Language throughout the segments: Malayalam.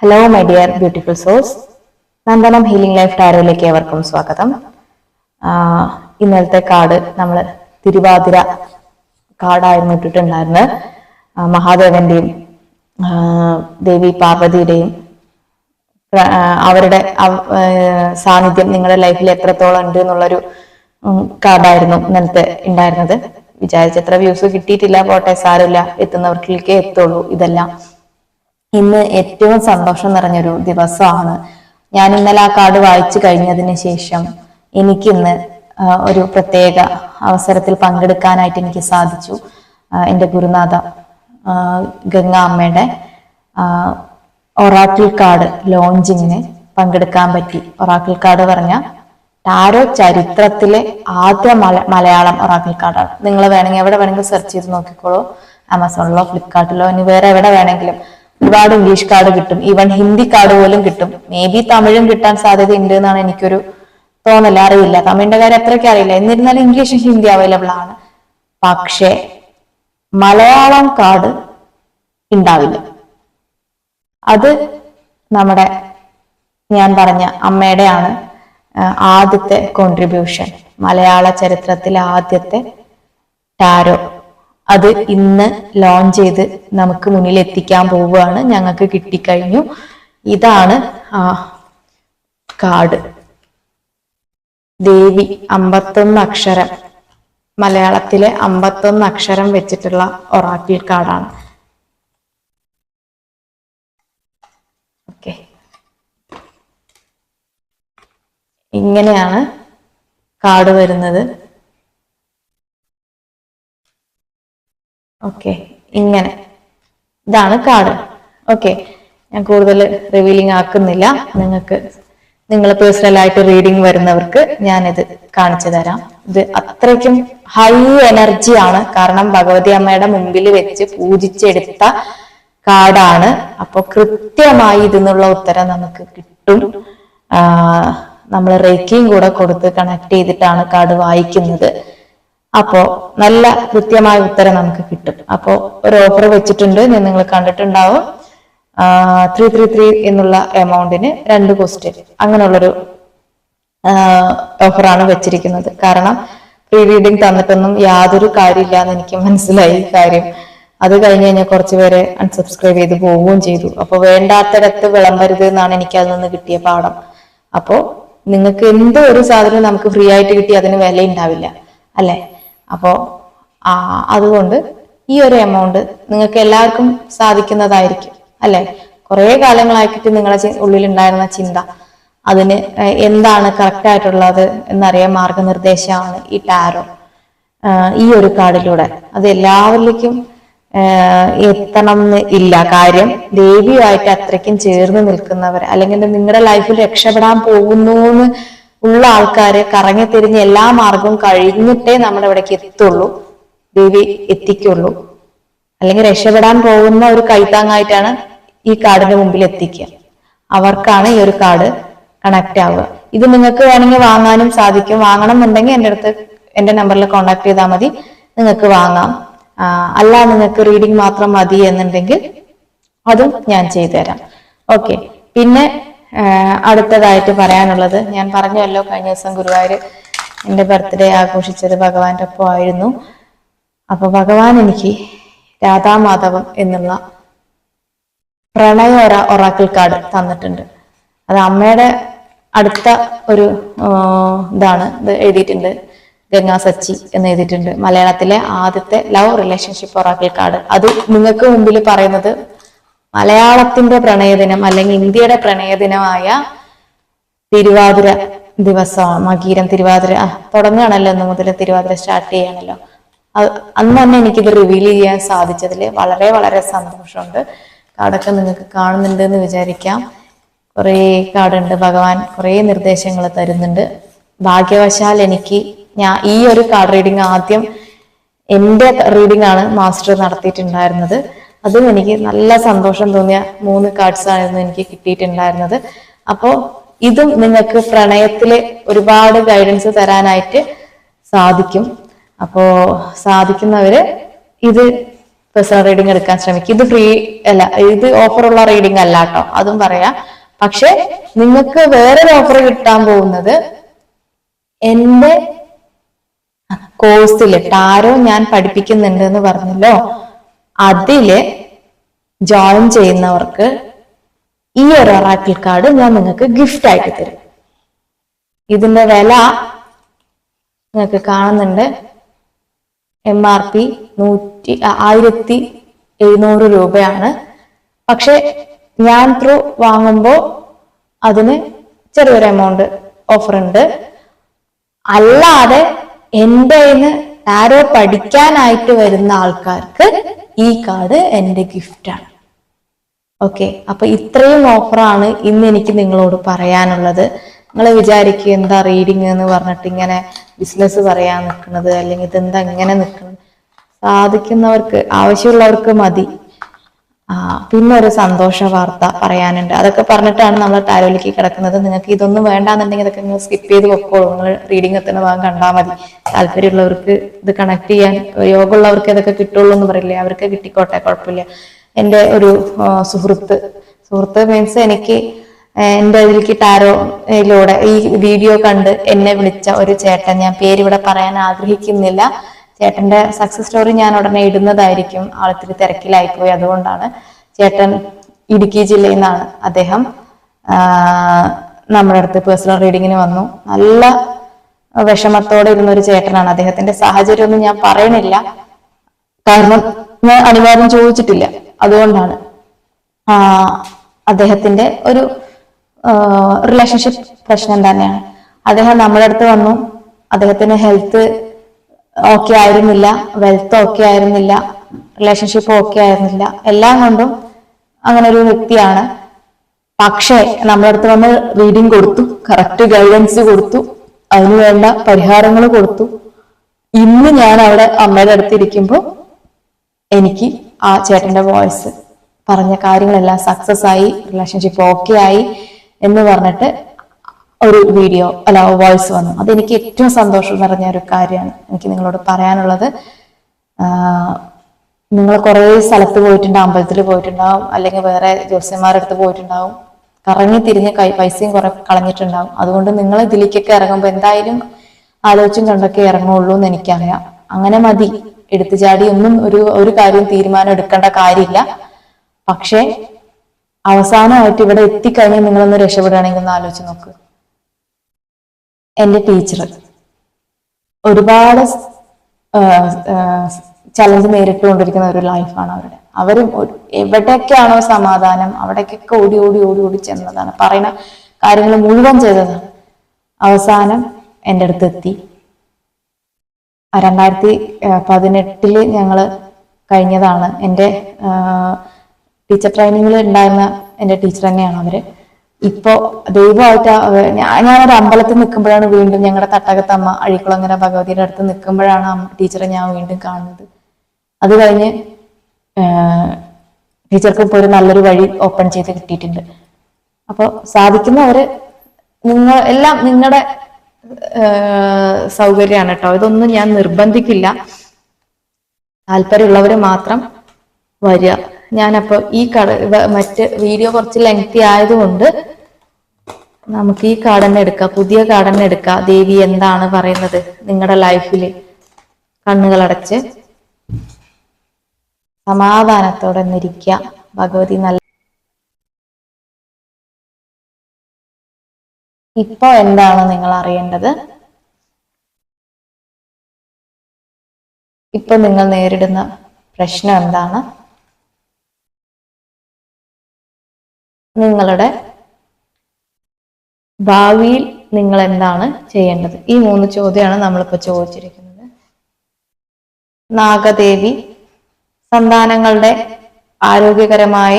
Hello my dear beautiful souls, Nandanam healing life ടാരോയിലേക്ക് ഏവർക്കും സ്വാഗതം. ഇന്നലത്തെ കാർഡ് നമ്മൾ തിരുവാതിര കാർഡായിരുന്നു ഇട്ടിട്ടുണ്ടായിരുന്നത്. മഹാദേവന്റെയും ദേവി പാർവതിയുടെയും അവരുടെ സാന്നിധ്യം നിങ്ങളുടെ ലൈഫിൽ എത്രത്തോളം ഉണ്ട് എന്നുള്ളൊരു കാർഡായിരുന്നു ഇന്നലത്തെ ഉണ്ടായിരുന്നത്. വിചാരിച്ചത്ര വ്യൂസ് കിട്ടിയിട്ടില്ല, പോട്ടെ, സാരമില്ല, എത്തുന്നവർക്കിലേക്കേ എത്തുള്ളൂ. ഇതെല്ലാം ഇന്ന് ഏറ്റവും സന്തോഷം നിറഞ്ഞൊരു ദിവസമാണ്. ഞാൻ ഇന്നലെ ആ കാർഡ് വായിച്ചു കഴിഞ്ഞതിന് ശേഷം എനിക്കിന്ന് ഒരു പ്രത്യേക അവസരത്തിൽ പങ്കെടുക്കാനായിട്ട് എനിക്ക് സാധിച്ചു. എൻ്റെ ഗുരുനാഥ ഗംഗ അമ്മയുടെ ഒറാക്കിൾ കാർഡ് ലോഞ്ചിങ്ങിന് പങ്കെടുക്കാൻ പറ്റി. ഒറാക്കിൾ കാർഡ് പറഞ്ഞ ടാരോ ചരിത്രത്തിലെ ആദ്യ മലയാളം ഒറാക്കിൾ കാർഡാണ്. നിങ്ങൾ വേണമെങ്കിൽ എവിടെ വേണമെങ്കിലും സെർച്ച് ചെയ്ത് നോക്കിക്കോളൂ, ആമസോണിലോ ഫ്ലിപ്കാർട്ടിലോ ഇനി വേറെ എവിടെ വേണമെങ്കിലും. ഒരുപാട് ഇംഗ്ലീഷ് കാർഡ് കിട്ടും, ഈവൻ ഹിന്ദി കാർഡ് പോലും കിട്ടും. മേ ബി തമിഴും കിട്ടാൻ സാധ്യത ഉണ്ട് എന്നാണ് എനിക്കൊരു തോന്നല്. അറിയില്ല, തമിഴിന്റെ കാര്യം അത്രയ്ക്ക് അറിയില്ല. എന്നിരുന്നാലും ഇംഗ്ലീഷും ഹിന്ദി അവൈലബിൾ ആണ്. പക്ഷേ മലയാളം കാർഡ് ഉണ്ടാവില്ല. അത് നമ്മുടെ ഞാൻ പറഞ്ഞ അമ്മയുടെ ആണ് ആദ്യത്തെ കോൺട്രിബ്യൂഷൻ, മലയാള ചരിത്രത്തിലെ ആദ്യത്തെ ടാരോ. അത് ഇന്ന് ലോഞ്ച് ചെയ്ത് നമുക്ക് മുന്നിൽ എത്തിക്കാൻ പോവുകയാണ്. ഞങ്ങൾക്ക് കിട്ടിക്കഴിഞ്ഞു. ഇതാണ് ആ കാർഡ്. ദേവി 51 അക്ഷരം, മലയാളത്തിലെ 51 അക്ഷരം വെച്ചിട്ടുള്ള ഒറാക്കിൾ കാർഡാണ്. ഓക്കെ, ഇങ്ങനെയാണ് കാർഡ് വരുന്നത്. ഓക്കെ, ഇങ്ങനെ ഇതാണ് കാർഡ്. ഓക്കെ, ഞാൻ കൂടുതൽ റിവീലിംഗ് ആക്കുന്നില്ല. നിങ്ങൾ പേഴ്സണലായിട്ട് റീഡിംഗ് വരുന്നവർക്ക് ഞാനിത് കാണിച്ചു തരാം. ഇത് അത്രയ്ക്കും ഹൈ എനർജി ആണ്, കാരണം ഭഗവതി അമ്മയുടെ മുമ്പിൽ വെച്ച് പൂജിച്ചെടുത്ത കാർഡാണ്. അപ്പൊ കൃത്യമായി ഇതിനുള്ള ഉത്തരം നമുക്ക് കിട്ടും. നമ്മൾ റേക്കിയും കൂടെ കൊടുത്ത് കണക്ട് ചെയ്തിട്ടാണ് കാർഡ് വായിക്കുന്നത്. അപ്പോ നല്ല കൃത്യമായ ഉത്തരം നമുക്ക് കിട്ടും. അപ്പോ ഒരു ഓഫർ വെച്ചിട്ടുണ്ട്, നിങ്ങൾ കണ്ടിട്ടുണ്ടാവും. 333 എന്നുള്ള എമൗണ്ടിന് 2 ക്വസ്റ്റ്യൻ, അങ്ങനെയുള്ളൊരു ഓഫറാണ് വെച്ചിരിക്കുന്നത്. കാരണം പ്രീ റീഡിംഗ് തന്നിട്ടൊന്നും യാതൊരു കാര്യമില്ല എന്ന് എനിക്ക് മനസ്സിലായി. കാര്യം അത് കഴിഞ്ഞ് കഴിഞ്ഞാൽ കുറച്ചുപേരെ അൺസബ്സ്ക്രൈബ് ചെയ്ത് പോവുകയും ചെയ്തു. അപ്പൊ വേണ്ടാത്തടത്ത് വിളമ്പരുത് എന്നാണ് എനിക്ക് അതിൽ നിന്ന് കിട്ടിയ പാഠം. അപ്പോ നിങ്ങൾക്ക് എന്തോ ഒരു സാധനം നമുക്ക് ഫ്രീ ആയിട്ട് കിട്ടി അതിന് വില ഉണ്ടാവില്ല, അല്ലെ? അപ്പോ അതുകൊണ്ട് ഈ ഒരു എമൗണ്ട് നിങ്ങൾക്ക് എല്ലാവർക്കും സാധിക്കുന്നതായിരിക്കും, അല്ലെ? കുറെ കാലങ്ങളായിട്ട് നിങ്ങളുടെ ഉള്ളിൽ ഉണ്ടായിരുന്ന ചിന്ത, അതിന് എന്താണ് കറക്റ്റ് ആയിട്ടുള്ളത് എന്നറിയാൻ മാർഗനിർദ്ദേശമാണ് ഈ ടാരോ. ഈ ഒരു കാർഡിലൂടെ അത് എല്ലാവരിലേക്കും എത്തണം എന്ന് ഇല്ല. കാര്യം ദേവിയുമായിട്ട് അത്രയ്ക്കും ചേർന്ന് നിൽക്കുന്നവർ, അല്ലെങ്കിൽ നിങ്ങളുടെ ലൈഫിൽ രക്ഷപ്പെടാൻ പോകുന്നു ഉള്ള ആൾക്കാര് കറങ്ങി തിരിഞ്ഞ് എല്ലാ മാർഗവും കഴിഞ്ഞിട്ടേ നമ്മുടെ ഇവിടേക്ക് എത്തുള്ളൂ, ദേവി എത്തിക്കുള്ളൂ. അല്ലെങ്കിൽ രക്ഷപ്പെടാൻ പോകുന്ന ഒരു കൈത്താങ്ങായിട്ടാണ് ഈ കാർഡിന്റെ മുമ്പിൽ എത്തിക്കുക. അവർക്കാണ് ഈ ഒരു കാർഡ് കണക്ട് ആവുക. ഇത് നിങ്ങൾക്ക് വേണമെങ്കിൽ വാങ്ങാനും സാധിക്കും. വാങ്ങണം എന്നുണ്ടെങ്കിൽ എൻ്റെ നമ്പറിൽ കോൺടാക്ട് ചെയ്താൽ മതി, നിങ്ങൾക്ക് വാങ്ങാം. അല്ല നിങ്ങൾക്ക് റീഡിംഗ് മാത്രം മതി എന്നുണ്ടെങ്കിൽ അതും ഞാൻ ചെയ്തു തരാം. ഓക്കെ, പിന്നെ അടുത്തതായിട്ട് പറയാനുള്ളത്, ഞാൻ പറഞ്ഞല്ലോ കഴിഞ്ഞ ദിവസം ഗുരുവായൂർ എൻ്റെ ബർത്ത്ഡേ ആഘോഷിച്ചത് ഭഗവാന്റെ ഒപ്പം ആയിരുന്നു. അപ്പൊ ഭഗവാൻ എനിക്ക് രാധാമാധവം എന്നുള്ള പ്രണയ ഒറാക്കിൾ കാർഡ് തന്നിട്ടുണ്ട്. അത് അമ്മയുടെ അടുത്ത ഒരു ഇതാണ്. ഇത് എഴുതിയിട്ടുണ്ട്, ഗംഗാ സച്ചി എന്ന് എഴുതിയിട്ടുണ്ട്. മലയാളത്തിലെ ആദ്യത്തെ ലവ് റിലേഷൻഷിപ്പ് ഒറാക്കിൾ കാർഡ്. അത് നിങ്ങൾക്ക് മുമ്പിൽ പറയുന്നത് മലയാളത്തിന്റെ പ്രണയദിനം അല്ലെങ്കിൽ ഇന്ത്യയുടെ പ്രണയദിനമായ തിരുവാതിര ദിവസമാണ്. മകീരം തിരുവാതിര തുടങ്ങുകയാണല്ലോ, ഇന്ന് മുതൽ തിരുവാതിര സ്റ്റാർട്ട് ചെയ്യാണല്ലോ. അന്ന് തന്നെ എനിക്കിത് റിവീൽ ചെയ്യാൻ സാധിച്ചതിൽ വളരെ വളരെ സന്തോഷമുണ്ട്. കാർഡൊക്കെ നിങ്ങൾക്ക് കാണുന്നുണ്ട് എന്ന് വിചാരിക്കാം. കുറേ കാർഡുണ്ട്. ഭഗവാൻ കുറേ നിർദ്ദേശങ്ങൾ തരുന്നുണ്ട്. ഭാഗ്യവശാൽ ഈ ഒരു കാർഡ് റീഡിംഗ് ആദ്യം എൻ്റെ റീഡിംഗ് ആണ് മാസ്റ്റർ നടത്തിയിട്ടുണ്ടായിരുന്നത്. അതും എനിക്ക് നല്ല സന്തോഷം തോന്നിയ 3 കാർഡ്സ് ആയിരുന്നു എനിക്ക് കിട്ടിയിട്ടുണ്ടായിരുന്നത്. അപ്പോ ഇതും നിങ്ങൾക്ക് പ്രണയത്തില് ഒരുപാട് ഗൈഡൻസ് തരാനായിട്ട് സാധിക്കും. അപ്പോ സാധിക്കുന്നവര് ഇത് പേഴ്സണൽ റീഡിംഗ് എടുക്കാൻ ശ്രമിക്കും. ഇത് ഫ്രീ അല്ല, ഇത് ഓഫറുള്ള റീഡിംഗ് അല്ല കേട്ടോ, അതും പറയാം. പക്ഷെ നിങ്ങൾക്ക് വേറൊരു ഓഫർ കിട്ടാൻ പോകുന്നത് എന്റെ കോഴ്സില് ടാരോ ഞാൻ പഠിപ്പിക്കുന്നുണ്ട് എന്ന് പറഞ്ഞല്ലോ, അതില് ജോയിൻ ചെയ്യുന്നവർക്ക് ഈ ഒരു ഒറാക്കിൾ കാർഡ് ഞാൻ നിങ്ങൾക്ക് ഗിഫ്റ്റ് ആയിട്ട് തരും. ഇതിന്റെ വില നിങ്ങൾക്ക് കാണുന്നുണ്ട്, MRP 1700 രൂപയാണ്. പക്ഷെ ഞാൻ ത്രൂ വാങ്ങുമ്പോൾ അതിന് ചെറിയൊരു എമൗണ്ട് ഓഫർ ഉണ്ട്. അല്ലാതെ എന്റെ കയ്യിന്ന് ടാരോ പഠിക്കാനായിട്ട് വരുന്ന ആൾക്കാർക്ക് ഈ കാർഡ് എന്റെ ഗിഫ്റ്റാണ്. ഓക്കെ, അപ്പൊ ഇത്രയും ഓഫറാണ് ഇന്ന് എനിക്ക് നിങ്ങളോട് പറയാനുള്ളത്. നിങ്ങൾ വിചാരിക്കുക എന്താ റീഡിങ് എന്ന് പറഞ്ഞിട്ട് ഇങ്ങനെ ബിസിനസ് പറയാൻ നിൽക്കുന്നത്, അല്ലെങ്കിൽ ഇതെന്താ ഇങ്ങനെ നിൽക്കുന്നത്. സാധിക്കുന്നവർക്ക്, ആവശ്യമുള്ളവർക്ക് മതി. പിന്നെ ഒരു സന്തോഷ വാർത്ത പറയാനുണ്ട്. അതൊക്കെ പറഞ്ഞിട്ടാണ് നമ്മൾ ടാരോയിലേക്ക് കിടക്കുന്നത്. നിങ്ങൾക്ക് ഇതൊന്നും വേണ്ടാന്നുണ്ടെങ്കിൽ ഇതൊക്കെ നിങ്ങൾ സ്കിപ്പ് ചെയ്ത് വെക്കോളൂ. നിങ്ങൾ റീഡിംഗ് എത്തുന്ന ഭാഗം കണ്ടാൽ മതി. താല്പര്യമുള്ളവർക്ക് ഇത് കണക്ട് ചെയ്യാൻ, യോഗമുള്ളവർക്ക് ഇതൊക്കെ കിട്ടുള്ളൂ എന്ന് പറയില്ലേ, അവർക്ക് കിട്ടിക്കോട്ടെ, കുഴപ്പമില്ല. എൻ്റെ ഒരു സുഹൃത്ത് മീൻസ് എനിക്ക് എൻ്റെ ഇതിലേക്ക് ടാരോയിലൂടെ ഈ വീഡിയോ കണ്ട് എന്നെ വിളിച്ച ഒരു ചേട്ടൻ, ഞാൻ പേര് ഇവിടെ പറയാൻ ആഗ്രഹിക്കുന്നില്ല. ചേട്ടന്റെ സക്സസ് സ്റ്റോറി ഞാൻ ഉടനെ ഇടുന്നതായിരിക്കും. ആളിത്തിരി തിരക്കിലായിപ്പോയി, അതുകൊണ്ടാണ്. ചേട്ടൻ ഇടുക്കി ജില്ലയിൽ നിന്നാണ്. അദ്ദേഹം നമ്മുടെ അടുത്ത് പേഴ്സണൽ റീഡിങ്ങിന് വന്നു. നല്ല വിഷമത്തോടെ ഇരുന്ന ഒരു ചേട്ടനാണ്. അദ്ദേഹത്തിന്റെ സാഹചര്യമൊന്നും ഞാൻ പറയണില്ല, കാരണം ഞാൻ അനിവാര്യം ചോദിച്ചിട്ടില്ല, അതുകൊണ്ടാണ്. അദ്ദേഹത്തിന്റെ ഒരു റിലേഷൻഷിപ്പ് പ്രശ്നം തന്നെയാണ്. അദ്ദേഹം നമ്മുടെ അടുത്ത് വന്നു. അദ്ദേഹത്തിന് ഹെൽത്ത് ഓക്കെ ആയിരുന്നില്ല, വെൽത്ത് ഓക്കെ ആയിരുന്നില്ല, റിലേഷൻഷിപ്പ് ഓക്കെ ആയിരുന്നില്ല, എല്ലാം കൊണ്ടും അങ്ങനെ ഒരു വ്യക്തിയാണ്. പക്ഷേ നമ്മുടെ അടുത്ത് വന്ന് റീഡിങ് കൊടുത്തു, കറക്റ്റ് ഗൈഡൻസ് കൊടുത്തു, അതിനു വേണ്ട പരിഹാരങ്ങൾ കൊടുത്തു. ഇന്ന് ഞാൻ അവിടെ അമ്മയുടെ അടുത്തിരിക്കുമ്പോൾ എനിക്ക് ആ ചേട്ടന്റെ വോയിസ് പറഞ്ഞ കാര്യങ്ങളെല്ലാം സക്സസ് ആയി, റിലേഷൻഷിപ്പ് ഓക്കെ ആയി എന്ന് പറഞ്ഞിട്ട് ഒരു വീഡിയോ വോയിസ് വന്നു. അതെനിക്ക് ഏറ്റവും സന്തോഷം നിറഞ്ഞ ഒരു കാര്യമാണ് എനിക്ക് നിങ്ങളോട് പറയാനുള്ളത്. നിങ്ങൾ കുറേ സ്ഥലത്ത് പോയിട്ടുണ്ടാവും, അമ്പലത്തിൽ പോയിട്ടുണ്ടാവും, അല്ലെങ്കിൽ വേറെ ജ്യോത്സ്യന്മാരുടെ അടുത്ത് പോയിട്ടുണ്ടാവും, കറങ്ങി തിരിഞ്ഞ് പൈസയും കുറെ കളഞ്ഞിട്ടുണ്ടാവും. അതുകൊണ്ട് നിങ്ങൾ ഇതിലേക്കൊക്കെ ഇറങ്ങുമ്പോൾ എന്തായാലും ആലോചിച്ചും കണ്ടൊക്കെ ഇറങ്ങുള്ളൂ എന്ന് എനിക്കറിയാം. അങ്ങനെ മതി, എടുത്തു ചാടി ഒന്നും ഒരു കാര്യം തീരുമാനം എടുക്കേണ്ട കാര്യമില്ല. പക്ഷെ അവസാനമായിട്ട് ഇവിടെ എത്തിക്കഴിഞ്ഞാൽ നിങ്ങളൊന്ന് രക്ഷപ്പെടുകയാണെങ്കിൽ ഒന്ന് ആലോചിച്ച് നോക്ക്. എന്റെ ടീച്ചർ ഒരുപാട് ചലഞ്ച് നേരിട്ടുകൊണ്ടിരിക്കുന്ന ഒരു ലൈഫാണ് അവരുടെ. അവർ എവിടെയൊക്കെയാണോ സമാധാനം അവിടേക്കൊക്കെ ഓടി ഓടി ഓടി ഓടി ചെന്നതാണ്, പറയുന്ന കാര്യങ്ങൾ മുഴുവൻ ചെയ്തതാണ്. അവസാനം എൻ്റെ അടുത്ത് എത്തി. 2018 ഞങ്ങൾ കഴിഞ്ഞതാണ്. എൻ്റെ ടീച്ചർ ട്രെയിനിങ്ങിൽ ഉണ്ടായിരുന്ന എൻ്റെ ടീച്ചർ തന്നെയാണ് അവര്. ഇപ്പോ ദൈവമായിട്ട് ഞാനൊരു അമ്പലത്തിൽ നിൽക്കുമ്പോഴാണ് വീണ്ടും ഞങ്ങളുടെ തട്ടകത്തമ്മ അഴീക്കുളങ്ങര ഭഗവതിയുടെ അടുത്ത് നിൽക്കുമ്പോഴാണ് ടീച്ചറെ ഞാൻ വീണ്ടും കാണുന്നത്. അത് കഴിഞ്ഞ് ടീച്ചർക്ക് ഇപ്പോൾ ഒരു നല്ലൊരു വഴി ഓപ്പൺ ചെയ്ത് കിട്ടിയിട്ടുണ്ട്. അപ്പോൾ സാധിക്കുന്നവര് എല്ലാം നിങ്ങളുടെ സൗകര്യമാണ് കേട്ടോ. ഇതൊന്നും ഞാൻ നിർബന്ധിക്കില്ല, താല്പര്യമുള്ളവര് മാത്രം വരിക. ഞാനപ്പോ മറ്റ് വീഡിയോ കുറച്ച് ലെങ്തി ആയതുകൊണ്ട് നമുക്ക് ഈ കാർഡന്നെ എടുക്കാം, പുതിയ കാർഡന്നെ എടുക്കാം. ദേവി എന്താണ് പറയുന്നത് നിങ്ങളുടെ ലൈഫില്? കണ്ണുകളടച്ച് സമാധാനത്തോടെ നിരിക്കുക. ഭഗവതി നല്ല ഇപ്പൊ എന്താണ് നിങ്ങൾ അറിയേണ്ടത്? ഇപ്പൊ നിങ്ങൾ നേരിടുന്ന പ്രശ്നം എന്താണ്? നിങ്ങളുടെ ഭാവിയിൽ നിങ്ങൾ എന്താണ് ചെയ്യേണ്ടത്? ഈ 3 ചോദ്യമാണ് നമ്മളിപ്പോ ചോദിച്ചിരിക്കുന്നത്. നാഗദേവി സന്താനങ്ങളുടെ ആരോഗ്യകരമായ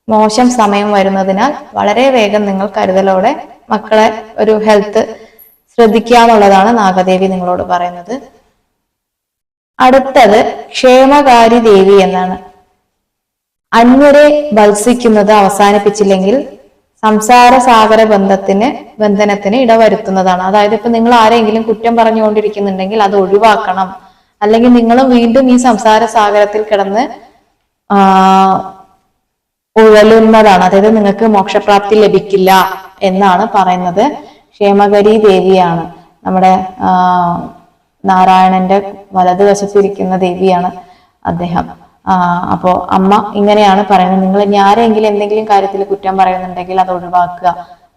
മോശം സമയം വരുന്നതിനാൽ വളരെ വേഗം നിങ്ങൾ കരുതലോടെ മക്കളെ ഒരു ഹെൽത്ത് ശ്രദ്ധിക്കുക എന്നുള്ളതാണ് നാഗദേവി നിങ്ങളോട് പറയുന്നത്. അടുത്തത് ക്ഷേമകാരി ദേവി എന്നാണ്. അന്യരെ വത്സിക്കുന്നത് അവസാനിപ്പിച്ചില്ലെങ്കിൽ സംസാര സാഗര ബന്ധനത്തിന് ഇടവരുത്തുന്നതാണ്. അതായത് ഇപ്പൊ നിങ്ങൾ ആരെങ്കിലും കുറ്റം പറഞ്ഞുകൊണ്ടിരിക്കുന്നുണ്ടെങ്കിൽ അത് ഒഴിവാക്കണം, അല്ലെങ്കിൽ നിങ്ങൾ വീണ്ടും ഈ സംസാര സാഗരത്തിൽ കിടന്ന് ഉഴലുന്നതാണ്. അതായത് നിങ്ങൾക്ക് മോക്ഷപ്രാപ്തി ലഭിക്കില്ല എന്നാണ് പറയുന്നത്. ക്ഷേമകരി ദേവിയാണ് നമ്മുടെ നാരായണന്റെ വലതുവശത്തിരിക്കുന്ന ദേവിയാണ് അദ്ദേഹം. അപ്പോ അമ്മ ഇങ്ങനെയാണ് പറയുന്നത്, നിങ്ങൾ ഇനി ആരെങ്കിലും എന്തെങ്കിലും കാര്യത്തിൽ കുറ്റം പറയുന്നുണ്ടെങ്കിൽ അത് ഒഴിവാക്കുക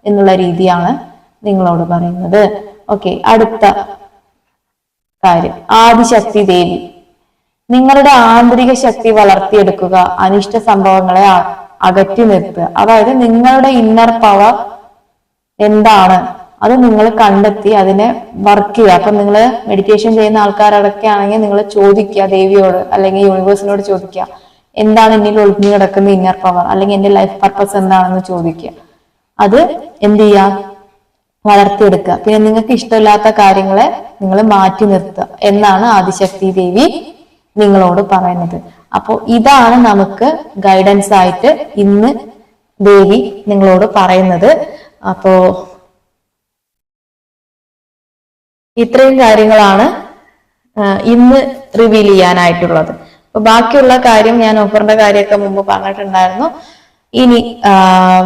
എന്നുള്ള രീതിയാണ് നിങ്ങളോട് പറയുന്നത്. ഓക്കെ, അടുത്ത കാര്യം ആദിശക്തി ദേവി. നിങ്ങളുടെ ആന്തരിക ശക്തി വളർത്തിയെടുക്കുക, അനിഷ്ട സംഭവങ്ങളെ അകറ്റി നിർത്തുക. അതായത് നിങ്ങളുടെ ഇന്നർ പവർ എന്താണ് അത് നിങ്ങൾ കണ്ടെത്തി അതിനെ വർക്ക് ചെയ്യുക. അപ്പൊ നിങ്ങൾ മെഡിറ്റേഷൻ ചെയ്യുന്ന ആൾക്കാരൊക്കെ ആണെങ്കിൽ നിങ്ങൾ ചോദിക്കുക ദേവിയോട് അല്ലെങ്കിൽ യൂണിവേഴ്സിനോട് ചോദിക്കുക, എന്താണ് എന്നിൽ ഒളിഞ്ഞു കിടക്കുന്ന ഇന്നർ പവർ, അല്ലെങ്കിൽ എന്റെ ലൈഫ് പർപ്പസ് എന്താണെന്ന് ചോദിക്കുക. അത് എന്ത് ചെയ്യുക, വളർത്തിയെടുക്കുക. പിന്നെ നിങ്ങൾക്ക് ഇഷ്ടമില്ലാത്ത കാര്യങ്ങളെ നിങ്ങൾ മാറ്റി നിർത്തുക എന്നാണ് ആദിശക്തി ദേവി നിങ്ങളോട് പറയുന്നത്. അപ്പോ ഇതാണ് നമുക്ക് ഗൈഡൻസ് ആയിട്ട് ഇന്ന് ദേവി നിങ്ങളോട് പറയുന്നത്. അപ്പോ ഇത്രയും കാര്യങ്ങളാണ് ഇന്ന് റിവീൽ ചെയ്യാനായിട്ടുള്ളത്. അപ്പൊ ബാക്കിയുള്ള കാര്യം ഞാൻ ഓഫറിന്റെ കാര്യമൊക്കെ മുമ്പ് പറഞ്ഞിട്ടുണ്ടായിരുന്നു. ഇനി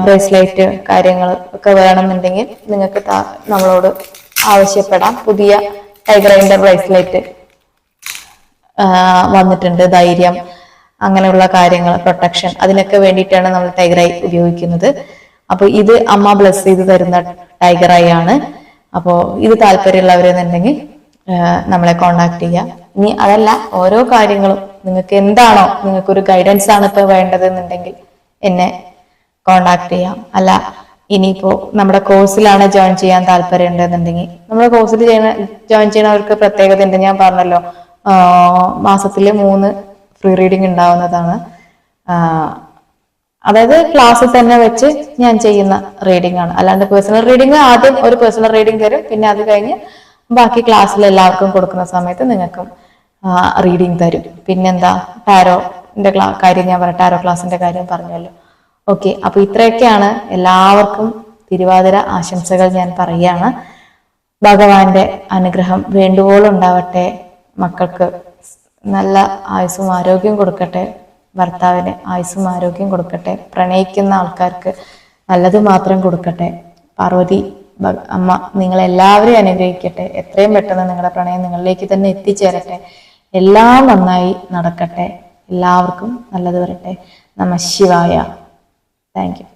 ബ്രേസ്ലെറ്റ് കാര്യങ്ങൾ ഒക്കെ വേണമെന്നുണ്ടെങ്കിൽ നിങ്ങൾക്ക് നമ്മളോട് ആവശ്യപ്പെടാം. പുതിയ ടൈഗർ ഐന്റെ ബ്രേസ്ലെറ്റ് വന്നിട്ടുണ്ട്. ധൈര്യം, അങ്ങനെയുള്ള കാര്യങ്ങൾ, പ്രൊട്ടക്ഷൻ, അതിനൊക്കെ വേണ്ടിയിട്ടാണ് നമ്മൾ ടൈഗർ ഐ ഉപയോഗിക്കുന്നത്. അപ്പൊ ഇത് അമ്മ ബ്ലസ് ചെയ്ത് തരുന്ന ടൈഗർ ഐ ആണ്. അപ്പോ ഇത് താല്പര്യമുള്ളവരെന്നുണ്ടെങ്കിൽ നമ്മളെ കോണ്ടാക്ട് ചെയ്യുക. ഇനി അതല്ല, ഓരോ കാര്യങ്ങളും നിങ്ങൾക്ക് എന്താണോ, നിങ്ങൾക്കൊരു ഗൈഡൻസ് ആണ് ഇപ്പൊ വേണ്ടതെന്നുണ്ടെങ്കിൽ എന്നെ കോണ്ടാക്ട് ചെയ്യാം. അല്ല ഇനിയിപ്പോ നമ്മുടെ കോഴ്സിലാണ് ജോയിൻ ചെയ്യാൻ താല്പര്യം ഉണ്ടെന്നുണ്ടെങ്കിൽ നമ്മുടെ കോഴ്സിൽ ജോയിൻ ചെയ്യുന്നവർക്ക് പ്രത്യേകത ഉണ്ട്. ഞാൻ പറഞ്ഞല്ലോ, മാസത്തില് 3 ഫ്രീ റീഡിംഗ് ഉണ്ടാവുന്നതാണ്. അതായത് ക്ലാസ്സിൽ തന്നെ വെച്ച് ഞാൻ ചെയ്യുന്ന റീഡിംഗ് ആണ്. അല്ലാണ്ട് പേഴ്സണൽ റീഡിംഗ് ആദ്യം ഒരു പേഴ്സണൽ റീഡിംഗ് തരും, പിന്നെ അത് കഴിഞ്ഞ് ബാക്കി ക്ലാസ്സിൽ എല്ലാവർക്കും കൊടുക്കുന്ന സമയത്ത് നിങ്ങൾക്കും റീഡിംഗ് തരും. പിന്നെന്താ, ടാരോന്റെ കാര്യം ഞാൻ പറയാം, ടാരോ ക്ലാസിന്റെ കാര്യം പറഞ്ഞല്ലോ. ഓക്കെ, അപ്പൊ ഇത്രയൊക്കെയാണ്. എല്ലാവർക്കും തിരുവാതിര ആശംസകൾ ഞാൻ പറയുകയാണ്. ഭഗവാന്റെ അനുഗ്രഹം വേണ്ടുവോളം ഉണ്ടാവട്ടെ. മക്കൾക്ക് നല്ല ആയുസ്സും ആരോഗ്യം കൊടുക്കട്ടെ. ഭർത്താവിന് ആയുസ്സും ആരോഗ്യം കൊടുക്കട്ടെ. പ്രണയിക്കുന്ന ആൾക്കാർക്ക് നല്ലത് മാത്രം കൊടുക്കട്ടെ. പാർവതി അമ്മ നിങ്ങളെല്ലാവരെയും അനുഗ്രഹിക്കട്ടെ. എത്രയും പെട്ടെന്ന് നിങ്ങളുടെ പ്രണയം നിങ്ങളിലേക്ക് തന്നെ എത്തിച്ചേരട്ടെ. എല്ലാം നന്നായി നടക്കട്ടെ. എല്ലാവർക്കും നല്ലത് വരട്ടെ. നമഃ ശിവായ. Thank you.